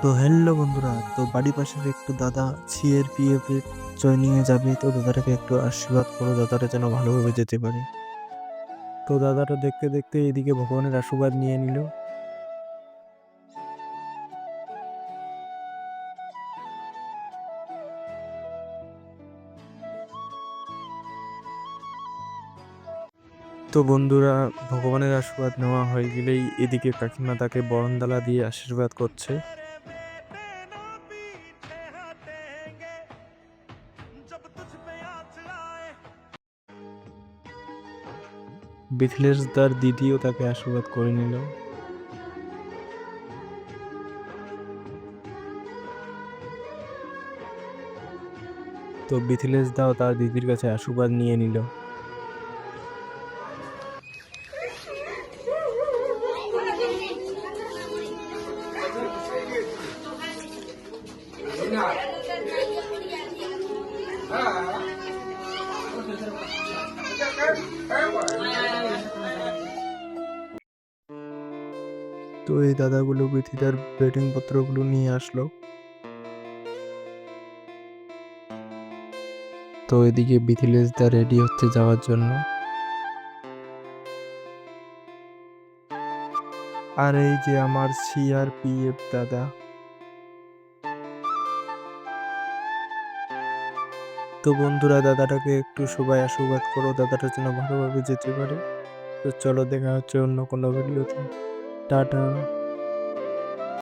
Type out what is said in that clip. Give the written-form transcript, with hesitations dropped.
তো হ্যালো বন্ধুরা, তো বাড়ি পাশের একটু দাদা সিআরপিএফ এর জয়েনিং এ যাবে। তো দাদাটাকে একটু আশীর্বাদ করো, দাদাটা যেন ভালোভাবে যেতে পারে। তো দাদাটা দেখতে দেখতে এদিকে ভগবানের আশীর্বাদ নিয়ে নিল। তো বন্ধুরা, ভগবানের আশীর্বাদ নেওয়া হয়ে গেলেই এদিকে কাকিমা তাকে বরণডালা দিয়ে আশীর্বাদ করছে। মিথিলেশ দার দিদিও তাকে আশীর্বাদ করে নিল। তো মিথিলেশ দাও তার দিদির কাছে আশীর্বাদ নিয়ে নিল। তো এই দাদাগুলো বিথিদার বেডিং পত্রগুলো নিয়ে আসলো। তো এদিকে মিথিলেশ দা রেডি হচ্ছে যাওয়ার জন্য। আর এই যে আমার সিআরপিএফ দাদা। তো বন্ধুরা, দাদাটাকে একটু সবাই আশীর্বাদ করো, দাদাটা যেন ভালোভাবে যেতে পারে। তো চলো, দেখা হচ্ছে অন্য কোনো ভিডিওতে। টাটা।